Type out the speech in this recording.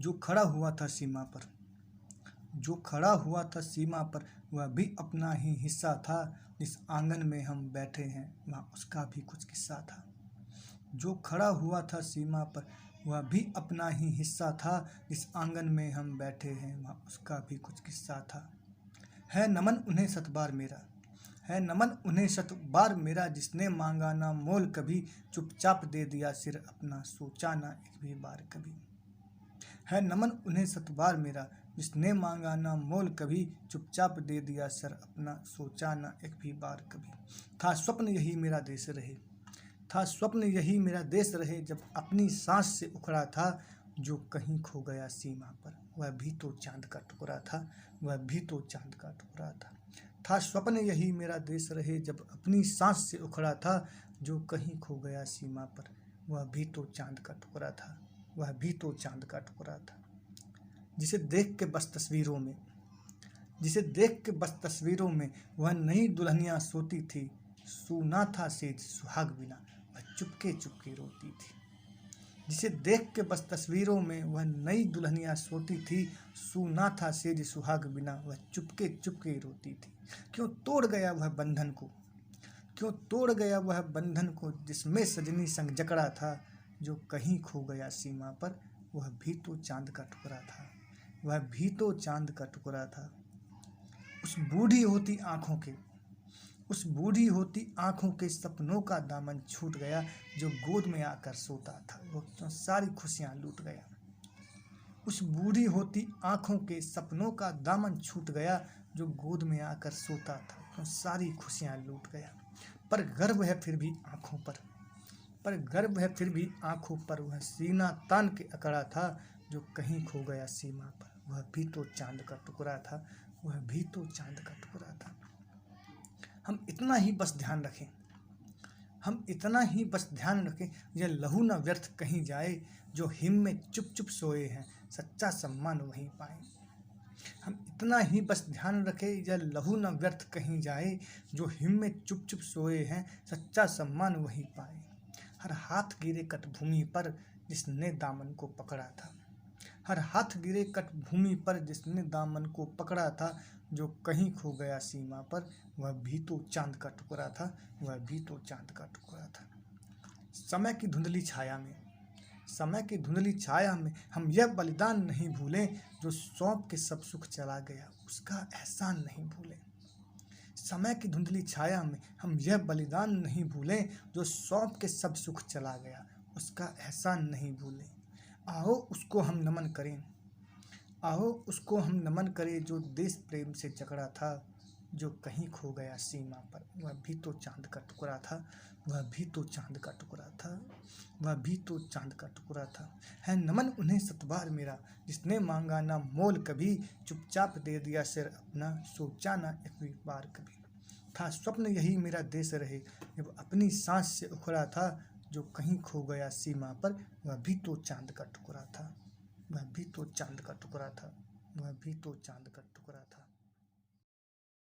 जो खड़ा हुआ था सीमा पर, जो खड़ा हुआ था सीमा पर, वह भी अपना ही हिस्सा था। जिस आंगन में हम बैठे हैं वहाँ उसका भी कुछ किस्सा था। जो खड़ा हुआ था सीमा पर, वह भी अपना ही हिस्सा था। जिस आंगन में हम बैठे हैं वहाँ उसका भी कुछ किस्सा था। है नमन उन्हें शतबार मेरा, है नमन उन्हें शतबार मेरा, जिसने मांगा ना मोल कभी, चुपचाप दे दिया सिर अपना, सोचा ना एक भी बार कभी। है नमन उन्हें शतबार मेरा, जिसने मांगा ना मोल कभी, चुपचाप दे दिया सर अपना, सोचा ना एक भी बार कभी। था स्वप्न यही मेरा देश रहे, था स्वप्न यही मेरा देश रहे, जब अपनी सांस से उखड़ा था, जो कहीं खो गया सीमा पर, वह भी तो चांद का टुकड़ा था, वह भी तो चांद का टुकड़ा था। था स्वप्न यही मेरा देश रहे, जब अपनी सांस से उखड़ा था, जो कहीं खो गया सीमा पर, वह भी तो चांद का टुकड़ा था, वह भी तो चांद का टुकड़ा था। जिसे देख के बस तस्वीरों में, जिसे देख के बस तस्वीरों में, वह नई दुल्हनियाँ सोती थी, सूना था सेज सुहाग बिना, वह चुपके चुपके रोती थी। जिसे देख के बस तस्वीरों में, वह नई दुल्हनियाँ सोती थी, सूना था सेज सुहाग बिना, वह चुपके चुपके रोती थी। क्यों तोड़ गया वह बंधन को, क्यों तोड़ गया वह बंधन को, जिसमें सजनी संग जकड़ा था, जो कहीं खो गया सीमा पर, वह भी तो चांद का टुकड़ा था, वह भी तो चांद का टुकड़ा था। उस बूढ़ी होती आँखों के, उस बूढ़ी होती आँखों के सपनों का दामन छूट गया, जो गोद में आकर सोता था, वो क्यों सारी खुशियाँ लूट गया। उस बूढ़ी होती आँखों के सपनों का दामन छूट गया, जो गोद में आकर सोता था, क्यों सारी खुशियाँ लूट गया। पर गर्व है फिर भी आँखों पर, पर गर्व है फिर भी आँखों पर, वह सीना तान के अकड़ा था, जो कहीं खो गया सीमा पर, वह भी तो चांद का टुकड़ा था, वह भी तो चांद का टुकड़ा था। हम इतना ही बस ध्यान रखें, हम इतना ही बस ध्यान रखें, यह लहू न व्यर्थ कहीं जाए, जो हिम में चुप चुप सोए हैं, सच्चा सम्मान वहीं पाए। हम इतना ही बस ध्यान रखें, यह लहू न व्यर्थ कहीं जाए, जो हिम में चुप चुप सोए हैं, सच्चा सम्मान वहीं पाए। हर हाथ गिरे कट भूमि पर, जिसने दामन को पकड़ा था, हर हाथ गिरे कट भूमि पर, जिसने दामन को पकड़ा था, जो कहीं खो गया सीमा पर, वह भी तो चांद का टुकड़ा था, वह भी तो चांद का टुकड़ा था। समय की धुंधली छाया में, समय की धुंधली छाया में, हम यह बलिदान नहीं भूलें, जो सौंप के सब सुख चला गया, उसका एहसान नहीं भूलें। समय की धुंधली छाया में हम यह बलिदान नहीं भूलें, जो सौंप के सब सुख चला गया, उसका एहसान नहीं भूलें। आओ उसको हम नमन करें, आओ उसको हम नमन करें, जो देश प्रेम से जकड़ा था, जो कहीं खो गया सीमा पर, वह भी तो चांद का टुकड़ा था, वह भी तो चांद का टुकड़ा था, वह भी तो चांद का टुकड़ा था। है नमन उन्हें शतबार मेरा, जिसने मांगा ना मोल कभी, चुपचाप दे दिया सिर अपना, सोचा ना एक भी बार कभी। था स्वप्न यही मेरा देश रहे, जब अपनी सांस से उखड़ा था, जो कहीं खो गया सीमा पर, वह भी तो चांद का टुकड़ा था, वह भी तो चांद का टुकड़ा था, वह भी तो चांद का टुकड़ा था।